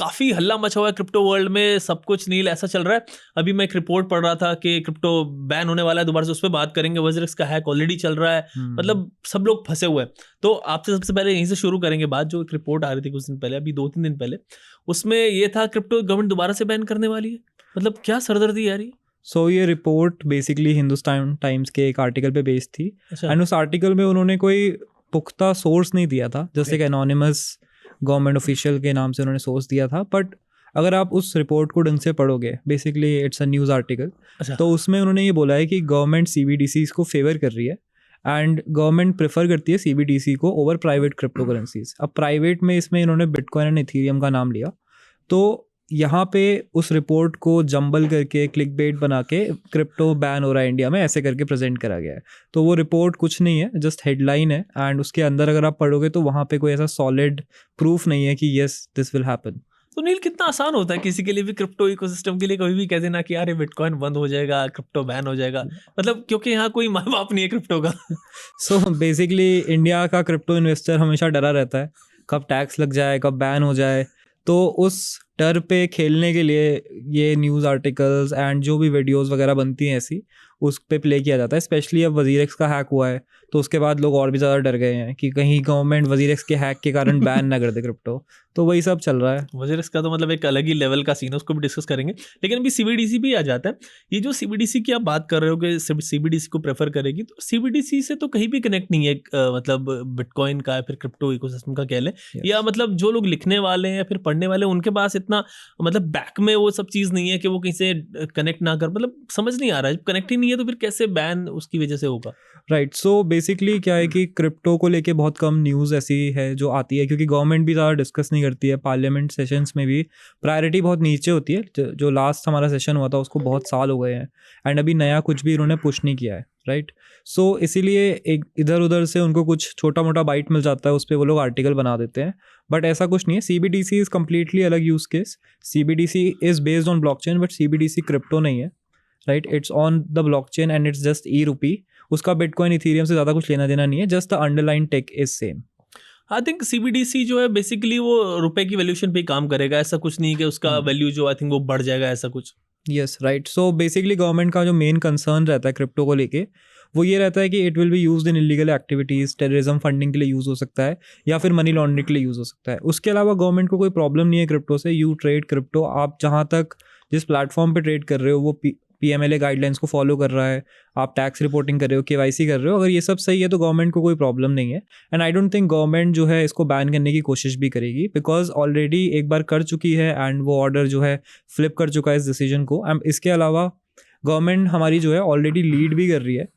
काफ़ी हल्ला मचा हुआ है क्रिप्टो वर्ल्ड में, सब कुछ नील ऐसा चल रहा है। अभी मैं एक रिपोर्ट पढ़ रहा था कि क्रिप्टो बैन होने वाला है दोबारा से, उस पर बात करेंगे। वज़रिक्स का हैक ऑलरेडी चल रहा है, मतलब सब लोग फंसे हुए हैं। तो आपसे सबसे पहले यहीं से शुरू करेंगे बात। जो एक रिपोर्ट आ रही थी कुछ दिन पहले, अभी 2-3 दिन पहले, उसमें ये था क्रिप्टो गवर्नमेंट दोबारा से बैन करने वाली है। मतलब क्या सरदर्दी है यार ये? सो ये रिपोर्ट बेसिकली हिंदुस्तान टाइम्स के एक आर्टिकल पे बेस्ड थी। अच्छा। एंड उस आर्टिकल में उन्होंने कोई पुख्ता सोर्स नहीं दिया था, जैसे एक एनोनिमस गवर्नमेंट ऑफिशियल के नाम से उन्होंने सोर्स दिया था। बट अगर आप उस रिपोर्ट को ढंग से पढ़ोगे, basically it's a news article, अच्छा। तो उसमें उन्होंने ये बोला है कि गवर्नमेंट CBDCs को फेवर कर रही है एंड गवर्नमेंट प्रेफर करती है CBDC को ओवर प्राइवेट क्रिप्टो करेंसीज। अब प्राइवेट में इसमें इन्होंने बिटकॉइन एंड इथेरियम का नाम लिया। तो यहाँ पे उस रिपोर्ट को जंबल करके क्लिक बेट बना के क्रिप्टो बैन हो रहा है इंडिया में ऐसे करके प्रेजेंट करा गया है। तो वो रिपोर्ट कुछ नहीं है, जस्ट हेडलाइन है। एंड उसके अंदर अगर आप पढ़ोगे तो वहाँ पे कोई ऐसा सॉलिड प्रूफ नहीं है कि यस दिस विल हैपन। तो नील, कितना आसान होता है किसी के लिए भी, क्रिप्टो इकोसिस्टम के लिए कभी भी कह देना कि यार ये बिटकॉइन बंद हो जाएगा, क्रिप्टो बैन हो जाएगा। मतलब क्योंकि यहाँ कोई माँ बाप नहीं है क्रिप्टो का। सो बेसिकली इंडिया का क्रिप्टो इन्वेस्टर हमेशा डरा रहता है कब टैक्स लग जाए, कब बैन हो जाए। तो उस डर पे खेलने के लिए ये न्यूज़ आर्टिकल्स एंड जो भी वीडियोस वगैरह बनती हैं ऐसी, उस पे प्ले किया जाता है। स्पेशली अब वज़ीर-एक्स का हैक हुआ है तो उसके बाद लोग और भी ज़्यादा डर गए हैं कि कहीं गवर्नमेंट वज़ीर-एक्स के हैक के कारण बैन ना कर दे क्रिप्टो। तो वही सब चल रहा है। वज़ीर का तो मतलब एक अलग ही लेवल का सीन है, उसको भी डिस्कस करेंगे। लेकिन अभी सीबीडीसी भी आ जाता है। ये जो सीबीडीसी की आप बात कर रहे हो कि सीबीडीसी को प्रेफर करेगी, तो सीबीडीसी से तो कहीं भी कनेक्ट नहीं है मतलब बिटकॉइन का या फिर क्रिप्टो इकोसिस्टम का कह लें, या मतलब जो लोग लिखने वाले हैं या फिर पढ़ने वाले हैं उनके पास इतना मतलब बैक में वो सब चीज़ नहीं है कि वो कहीं से कनेक्ट ना कर, मतलब समझ नहीं आ रहा है। जब कनेक्ट ही नहीं है तो फिर कैसे बैन उसकी वजह से होगा? राइट। सो बेसिकली क्या है कि क्रिप्टो को लेके बहुत कम न्यूज़ ऐसी है जो आती है, क्योंकि गवर्नमेंट भी ज़्यादा डिस्कस नहीं करती है। पार्लियामेंट सेशंस में भी प्रायोरिटी बहुत नीचे होती है। जो लास्ट हमारा सेशन हुआ था उसको बहुत साल हो गए हैं एंड अभी नया कुछ भी उन्होंने पुश नहीं किया है। राइट। सो इसीलिए एक इधर उधर से उनको कुछ छोटा मोटा बाइट मिल जाता है, उस पर वो लोग आर्टिकल बना देते हैं। बट ऐसा कुछ नहीं है। CBDC इज़ कम्प्लीटली अलग use case. CBDC is based on blockchain, but CBDC crypto नहीं है। Right. It's on the blockchain and it's just e rupee. उसका बिटकॉइन इथेरियम से ज़्यादा कुछ लेना देना नहीं है, just the underline tech is same. I think CBDC जो है बेसिकली वो रुपए की वैल्यूएशन पे ही काम करेगा, ऐसा कुछ नहीं कि उसका वैल्यू जो आई थिंक वो बढ़ जाएगा, ऐसा कुछ। Yes, right. So basically government का जो मेन कंसर्न रहता है क्रिप्टो को लेके, वो ये रहता है कि it will be used in illegal activities, terrorism funding के लिए यूज़ हो सकता है या फिर मनी लॉन्ड्रिंग के लिए यूज़ हो सकता है। उसके अलावा गवर्नमेंट को कोई प्रॉब्लम नहीं है क्रिप्टो से। यू ट्रेड क्रिप्टो, आप जहाँ तक जिस प्लेटफॉर्म पे ट्रेड कर रहे हो वो PMLA गाइडलाइंस को फॉलो कर रहा है, आप टैक्स रिपोर्टिंग कर रहे हो, KYC कर रहे हो, अगर ये सब सही है तो गवर्नमेंट को कोई प्रॉब्लम नहीं है। And I don't think government जो है इसको बैन करने की कोशिश भी करेगी, बिकॉज ऑलरेडी एक बार कर चुकी है एंड वो ऑर्डर जो है फ्लिप कर चुका है इस डिसीजन को। इसके अलावा गवर्नमेंट हमारी जो है ऑलरेडी लीड भी कर रही है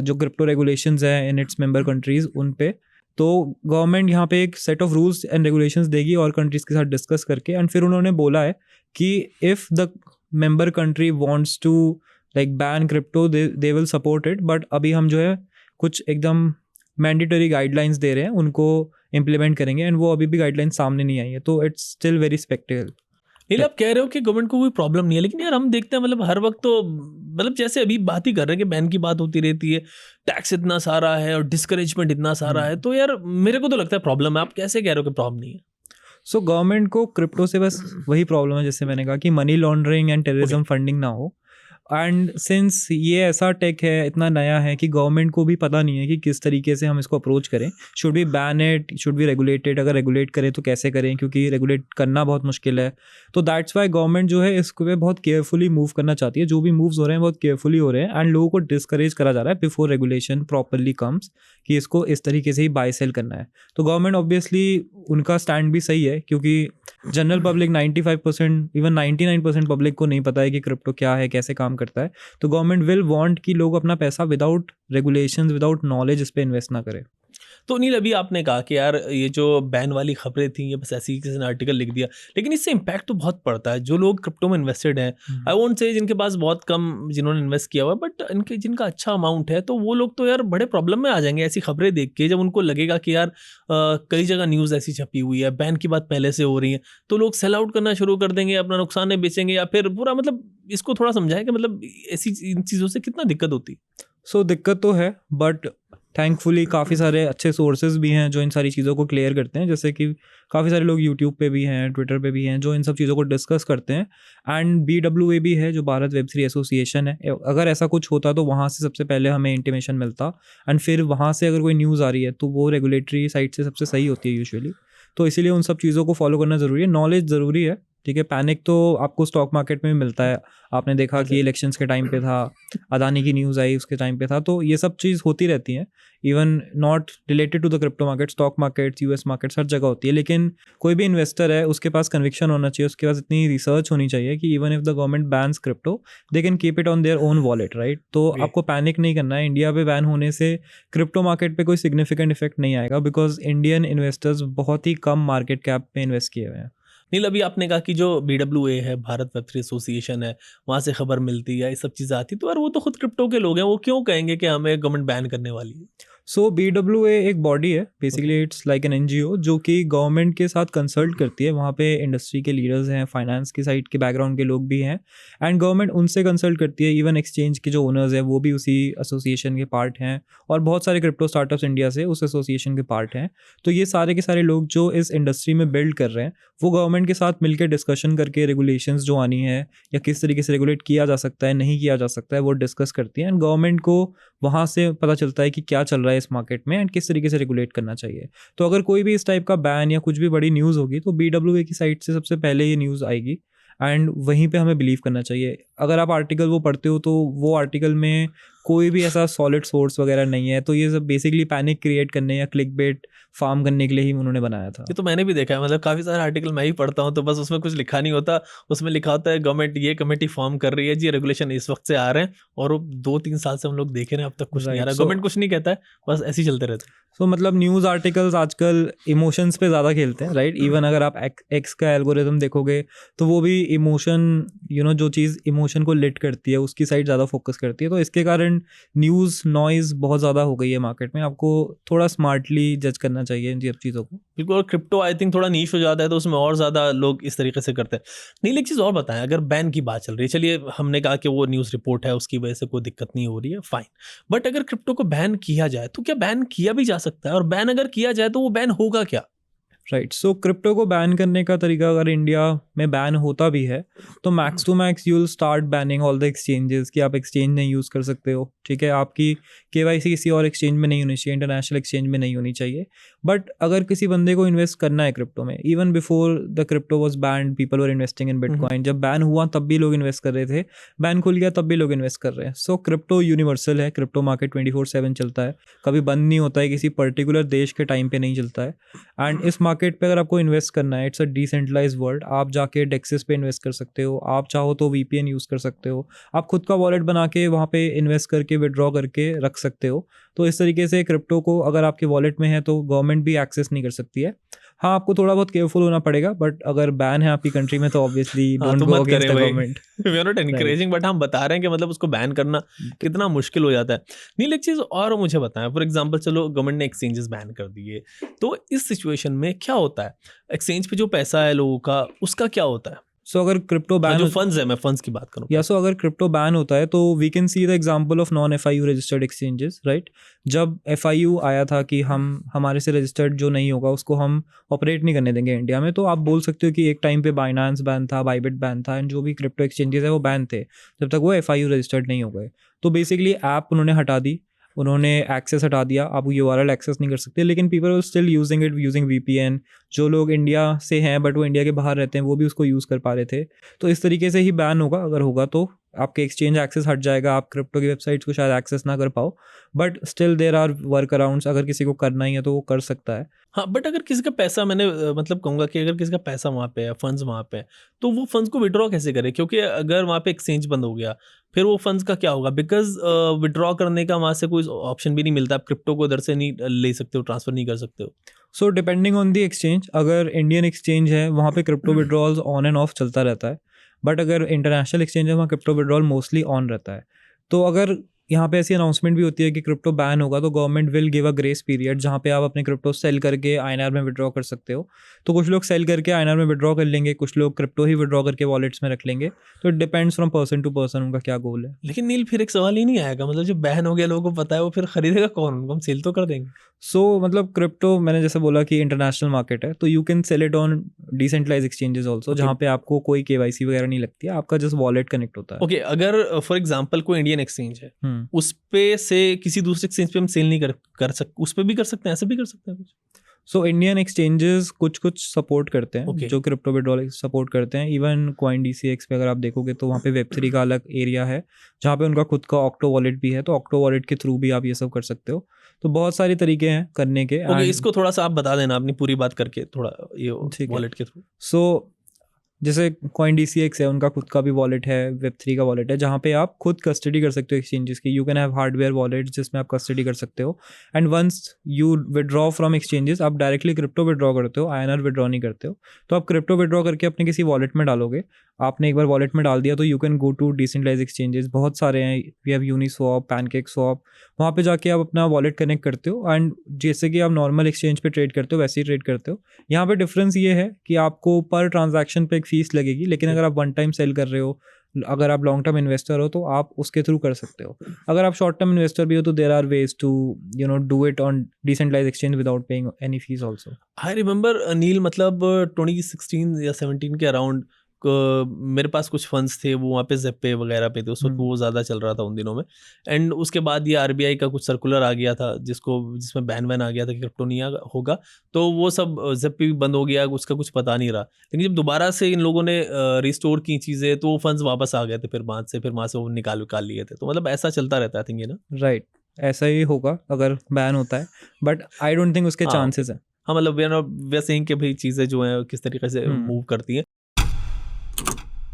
जो क्रिप्टो रेगुलेशंस हैं इन इट्स मेंबर कंट्रीज़ उन पे। तो गवर्नमेंट यहाँ पे एक set of rules and regulations देगी और कंट्रीज़ के साथ डिस्कस करके। एंड फिर उन्होंने बोला है कि if the member country wants to like ban crypto, they will support it। but अभी हम जो है कुछ एकदम मैंडेटरी गाइडलाइंस दे रहे हैं, उनको इम्प्लीमेंट करेंगे एंड वो अभी भी गाइडलाइंस सामने नहीं आई है, तो इट्स स्टिल वेरी स्पेक्टिकल। नहीं, आप कह रहे हो कि गवर्नमेंट को कोई प्रॉब्लम नहीं है, लेकिन यार हम देखते हैं मतलब हर वक्त तो मतलब जैसे अभी बात ही कर रहे हैं कि बैन की बात होती रहती है, टैक्स इतना सारा है और डिस्करेजमेंट इतना सारा है, तो यार मेरे को तो लगता है प्रॉब्लम है। आप कैसे कह रहे हो कि प्रॉब्लम नहीं है? सो गवर्नमेंट को क्रिप्टो से बस वही प्रॉब्लम है, जैसे मैंने कहा कि money laundering and terrorism funding ना हो। एंड सिंस ये ऐसा टेक है, इतना नया है कि गवर्नमेंट को भी पता नहीं है कि किस तरीके से हम इसको अप्रोच करें। Should be ban it, should be regulated, अगर रेगुलेट करें तो कैसे करें, क्योंकि रेगुलेट करना बहुत मुश्किल है। तो दैट्स वाई गवर्नमेंट जो है इसको पे बहुत केयरफुली मूव करना चाहती है। जो भी मूव्स हो रहे हैं बहुत केयरफुली हो रहे हैं एंड लोगों को डिस्करेज करा जा रहा है बिफोर रेगुलेशन प्रॉपरली कम्स कि इसको इस तरीके से ही बाय सेल करना है। तो गवर्नमेंट ऑब्वियसली उनका स्टैंड भी सही है, क्योंकि जनरल पब्लिक 95% इवन 99% पब्लिक को नहीं पता है कि क्रिप्टो क्या है, कैसे काम करता है। तो गवर्नमेंट विल वांट कि लोग अपना पैसा विदाउट रेगुलेशंस, विदाउट नॉलेज इस पे इन्वेस्ट ना करें। तो नील, अभी आपने कहा कि यार ये जो बैन वाली खबरें थी ये बस ऐसी किसी ने आर्टिकल लिख दिया, लेकिन इससे इम्पैक्ट तो बहुत पड़ता है। जो लोग क्रिप्टो में इन्वेस्टेड हैं, आई वोंट से जिनके पास बहुत कम जिन्होंने इन्वेस्ट किया हुआ है, बट इनके जिनका अच्छा अमाउंट है, तो वो लोग तो यार बड़े प्रॉब्लम में आ जाएंगे ऐसी खबरें देख के। जब उनको लगेगा कि यार कई जगह न्यूज़ ऐसी छपी हुई है, बैन की बात पहले से हो रही है, तो लोग सेल आउट करना शुरू कर देंगे, अपना नुकसान नहीं बेचेंगे, या फिर पूरा मतलब इसको थोड़ा समझाएं कि मतलब ऐसी इन चीज़ों से कितना दिक्कत होती है। सो दिक्कत तो है, बट थैंकफुली काफ़ी सारे अच्छे सोर्सेज भी हैं जो इन सारी चीज़ों को क्लियर करते हैं, जैसे कि काफ़ी सारे लोग यूट्यूब पे भी हैं, ट्विटर पे भी हैं, जो इन सब चीज़ों को डिस्कस करते हैं। एंड BWA भी है जो भारत वेब 3 एसोसिएशन है, अगर ऐसा कुछ होता तो वहाँ से सबसे पहले हमें इंटीमेशन मिलता, एंड फिर वहाँ से अगर कोई न्यूज़ आ रही है तो वो रेगुलेटरी साइड से सबसे सही होती है यूजुअली। तो इसीलिए उन सब चीज़ों को फॉलो करना ज़रूरी है, नॉलेज ज़रूरी है। ठीक है, पैनिक तो आपको स्टॉक मार्केट में भी मिलता है, आपने देखा कि इलेक्शंस के टाइम पे था, अदानी की न्यूज़ आई उसके टाइम पे था, तो ये सब चीज़ होती रहती है, even not related to the crypto market, stock markets, US markets, हर जगह होती है। लेकिन कोई भी इन्वेस्टर है उसके पास कन्विक्शन होना चाहिए, उसके पास इतनी रिसर्च होनी चाहिए कि even if the government bans crypto they can keep it on their own wallet, right. तो आपको पैनिक नहीं करना है, इंडिया पे बैन होने से क्रिप्टो मार्केट पे कोई सिग्निफिकेंट इफेक्ट नहीं आएगा, बिकॉज इंडियन इन्वेस्टर्स बहुत ही कम मार्केट कैप पे इन्वेस्ट किए हुए हैं। नील, अभी आपने कहा कि जो BWA है, भारत वेब 3 एसोसिएशन है, वहाँ से खबर मिलती है, ये सब चीज़ें आती, तो यार वो तो खुद क्रिप्टो के लोग हैं, वो क्यों कहेंगे कि हमें गवर्नमेंट बैन करने वाली है? सो BWA एक बॉडी है, basically it's like an NGO जो कि गवर्नमेंट के साथ कंसल्ट करती है। वहाँ पे इंडस्ट्री के लीडर्स हैं, फाइनेंस की साइड के बैकग्राउंड के लोग भी हैं, एंड गवर्नमेंट उनसे कंसल्ट करती है। इवन एक्सचेंज के जो ओनर्स हैं वो भी उसी एसोसिएशन के पार्ट हैं, और बहुत सारे क्रिप्टो स्टार्टअप्स इंडिया से उस एसोसिएशन के पार्ट हैं। तो ये सारे के सारे लोग जो इस इंडस्ट्री में बिल्ड कर रहे हैं, वो गवर्नमेंट के साथ मिलकर डिस्कशन करके रेगुलेशंस जो आनी है या किस तरीके से रेगुलेट किया जा सकता है, नहीं किया जा सकता है, वो डिस्कस करती है। एंड गवर्नमेंट को वहाँ से पता चलता है कि क्या चल रहा है इस मार्केट में एंड किस तरीके से रेगुलेट करना चाहिए। तो अगर कोई भी इस टाइप का बैन या कुछ भी बड़ी न्यूज़ होगी तो BWA की साइड से सबसे पहले ये न्यूज़ आएगी, एंड वहीं पे हमें बिलीव करना चाहिए। अगर आप आर्टिकल वो पढ़ते हो तो वो आर्टिकल में कोई भी ऐसा सॉलिड सोर्स वगैरह नहीं है, तो ये सब बेसिकली पैनिक क्रिएट करने या क्लिकबेट फार्म करने के लिए ही उन्होंने बनाया था। ये तो मैंने भी देखा है, मतलब काफ़ी सारे आर्टिकल मैं ही पढ़ता हूँ, तो बस उसमें कुछ लिखा नहीं होता, उसमें लिखा होता है गवर्नमेंट ये कमेटी फॉर्म कर रही है जी, रेगुलेशन इस वक्त से आ रहे हैं, और वो 2-3 साल से हम लोग देखे रहे हैं, अब तक कुछ नहीं आ रहा, गवर्नमेंट कुछ नहीं कहता है, बस ऐसे ही चलते रहते हैं। सो मतलब न्यूज़ आर्टिकल्स आजकल इमोशंस पे ज़्यादा खेलते हैं, राइट। इवन अगर आप एक्स का एल्गोरिथम देखोगे तो वो भी इमोशन, जो चीज़ इमोशन को लिट करती है उसकी साइड ज़्यादा फोकस करती है। तो इसके कारण न्यूज़ नॉइज़ बहुत ज़्यादा हो गई है मार्केट में, आपको थोड़ा स्मार्टली जज करना चाहिए इन सब चीज़ों को। बिल्कुल, और क्रिप्टो आई थिंक थोड़ा नीश हो जाता है तो उसमें और ज़्यादा लोग इस तरीके से करते हैं। नहीं, एक चीज़ और बताएं, अगर बैन की बात चल रही है, चलिए हमने कहा कि वो न्यूज़ रिपोर्ट है, उसकी वजह से कोई दिक्कत नहीं हो रही है, फाइन, बट अगर क्रिप्टो को बैन किया जाए तो क्या बैन किया भी जा सकता है, और बैन अगर किया जाए तो वो बैन होगा क्या? राइट, सो क्रिप्टो को बैन करने का तरीका, अगर इंडिया में बैन होता भी है तो max to max you will start banning all the exchanges, कि आप एक्सचेंज नहीं यूज़ कर सकते हो, ठीक है। आपकी KYC किसी और एक्सचेंज में नहीं होनी चाहिए, इंटरनेशनल एक्सचेंज में नहीं होनी चाहिए। बट अगर किसी बंदे को इन्वेस्ट करना है क्रिप्टो में, even before the crypto was banned people were investing in bitcoin, जब बैन हुआ तब भी लोग इन्वेस्ट कर रहे थे, बैन खुल गया तब भी लोग इन्वेस्ट कर रहे हैं। सो क्रिप्टो यूनिवर्सल है, क्रिप्टो मार्केट 24/7 चलता है, कभी बंद नहीं होता है, किसी पर्टिकुलर देश के टाइम पे नहीं चलता है। एंड इस मार्केट पे अगर आपको इन्वेस्ट करना है, इट्स अ डिसेंट्रलाइज्ड वर्ल्ड, आप जाके डेक्सेस पे इन्वेस्ट कर सकते हो, आप चाहो तो VPN यूज़ कर सकते हो, आप खुद का वॉलेट बना के वहाँ पे इन्वेस्ट करके विड्रॉ करके रख सकते हो। तो इस तरीके से क्रिप्टो को अगर आपके वॉलेट में है तो गवर्नमेंट भी एक्सेस नहीं कर सकती है। हाँ, आपको थोड़ा बहुत केयरफुल होना पड़ेगा, बट अगर बैन है आपकी कंट्री में तो obviously don't go against the government. We are not encouraging, but हम बता रहे हैं कि मतलब उसको बैन करना कितना मुश्किल हो जाता है। नील, एक चीज़ और मुझे बताएं, फॉर एग्जांपल चलो गवर्नमेंट ने एक्सचेंजेस बैन कर दिए, तो इस सिचुएशन में क्या होता है? एक्सचेंज पे जो पैसा है लोगों का, उसका क्या होता है? सो अगर क्रिप्टो बैन, जो फंड्स है, मैं फंड्स की बात करूँ, सो अगर क्रिप्टो बैन होता है तो we can see the example of non FIU registered exchanges, right. जब FIU आया था कि हम हमारे से रजिस्टर्ड जो नहीं होगा उसको हम ऑपरेट नहीं करने देंगे इंडिया में, तो आप बोल सकते हो कि एक टाइम पे बाइनांस बैन था, बाइबिट बैन था, एंड जो भी क्रिप्टो एक्सचेंजेस है वो बैन थे जब तक वो FIU रजिस्टर्ड नहीं हो गए। तो बेसिकली ऐप उन्होंने हटा दी, उन्होंने एक्सेस हटा दिया, आप URL एक्सेस नहीं कर सकते, लेकिन people were still using it using VPN। जो लोग इंडिया से हैं बट वो इंडिया के बाहर रहते हैं वो भी उसको यूज़ कर पा रहे थे। तो इस तरीके से ही बैन होगा, अगर होगा तो आपके एक्सचेंज एक्सेस हट जाएगा, आप क्रिप्टो की वेबसाइट्स को शायद एक्सेस ना कर पाओ, but still there are work arounds, अगर किसी को करना ही है तो वो कर सकता है। हाँ, बट अगर किसी का पैसा, मैंने मतलब कहूँगा कि अगर किसी का पैसा वहाँ पे है, फंड्स वहाँ पे है, तो वो फंड्स को विड्रॉ कैसे करे? क्योंकि अगर वहाँ पे एक्सचेंज बंद हो गया फिर वो फंड्स का क्या होगा? बिकॉज विड्रॉ करने का वहाँ से कोई ऑप्शन भी नहीं मिलता, आप क्रिप्टो को उधर से नहीं ले सकते हो, ट्रांसफर नहीं कर सकते हो। So depending on the exchange, अगर इंडियन एक्सचेंज है वहाँ पे crypto withdrawals on end of चलता रहता है, बट अगर इंटरनेशनल एक्सचेंज है वहाँ क्रिप्टो विड्रॉल मोस्टली ऑन रहता है। तो अगर यहाँ पे ऐसी अनाउंसमेंट भी होती है कि क्रिप्टो बैन होगा तो government will give a grace period जहाँ पे आप अपने क्रिप्टो सेल करके INR में विड्रॉ कर सकते हो। तो कुछ लोग सेल करके INR में विड्रॉ कर लेंगे, कुछ लोग क्रिप्टो ही विड्रॉ करके वॉलेट्स में रख लेंगे। तो it depends from person to person उनका क्या गोल है। लेकिन नील फिर एक सवाल ही नहीं आएगा, मतलब जो बैन हो गया लोगों को पता है, वो फिर खरीदेगा कौन उनको? हम सेल तो कर देंगे। सो मतलब क्रिप्टो मैंने जैसे बोला कि इंटरनेशनल मार्केट है, तो you can sell it on decentralize exchanges also, जहाँ पे आपको कोई KYC वगैरह नहीं लगती है, आपका जस्ट वॉलेट कनेक्ट होता है। ओके, अगर फॉर एग्जांपल कोई इंडियन एक्सचेंज है, हम्म। उस पे से किसी दूसरे एक्सचेंज पे हम सेल नहीं कर उस पे भी कर सकते हैं, ऐसे भी कर सकते हैं कुछ? सो इंडियन एक्सचेंजेस कुछ सपोर्ट करते हैं Okay. जो क्रिप्टो विड्रॉल सपोर्ट करते हैं। इवन CoinDCX पे अगर आप देखोगे तो वहाँ पे Web3 का अलग एरिया है जहाँ पे उनका खुद का ऑक्टो वॉलेट भी है, तो ऑक्टो वॉलेट के थ्रू भी आप ये सब कर सकते हो। तो बहुत सारे तरीके हैं करने के। ओके, इसको थोड़ा सा आप बता देना अपनी पूरी बात करके, थोड़ा ये ठीक है। वॉलेट के थ्रू। सो जैसे CoinDCX है, उनका खुद का भी वॉलेट है, Web3 का वॉलेट है, जहाँ पे आप खुद कस्टडी कर सकते हो एक्सचेंजेस की। You can have hardware wallet जिसमें आप कस्टडी कर सकते हो, and once you withdraw from exchanges आप डायरेक्टली क्रिप्टो विड्रॉ करते हो, INR विड्रॉ नहीं करते हो। तो आप क्रिप्टो विड्रॉ करके अपने किसी वॉलेट में डालोगे, आपने एक बार वॉलेट में डाल दिया तो you can go to decentralize exchanges, बहुत सारे हैं, वी हैव यूनिस्वैप, पैनकेकस्वैप, वहाँ पे जाके आप अपना वॉलेट कनेक्ट करते हो एंड जैसे कि आप नॉर्मल एक्सचेंज पे ट्रेड करते हो वैसे ही ट्रेड करते हो। यहाँ पे डिफरेंस ये है कि आपको पर ट्रांजैक्शन पे एक फीस लगेगी, लेकिन अगर आप वन टाइम सेल कर रहे हो, अगर आप लॉन्ग टर्म इन्वेस्टर हो तो आप उसके थ्रू कर सकते हो। अगर आप शॉर्ट टर्म इन्वेस्टर भी हो तो there are ways to do it on decentralise exchange without paying any fees also. I remember Neel, मतलब 2016 या 17 के अराउंड मेरे पास कुछ फंड्स थे, वो वहाँ पे ज़ेप्पे वगैरह पे थे उस वक्त, वो ज़्यादा चल रहा था उन दिनों में। एंड उसके बाद ये RBI का कुछ सर्कुलर आ गया था जिसमें बैन आ गया था कि क्रिप्टो नहीं होगा, तो वो सब ज़ेप्पे भी बंद हो गया, उसका कुछ पता नहीं रहा। लेकिन जब दोबारा से इन लोगों ने रिस्टोर की चीज़ें तो वो फंड्स वापस आ गए थे, फिर वहाँ से वो निकाल लिए थे। तो मतलब ऐसा चलता रहता है, आई थिंक, ये ना। राइट, ऐसा ही होगा अगर बैन होता है, बट आई डोंट थिंक उसके चांसेस हैं। हाँ, मतलब वे आर सेइंग कि भाई चीज़ें जो हैं किस तरीके से मूव करती हैं।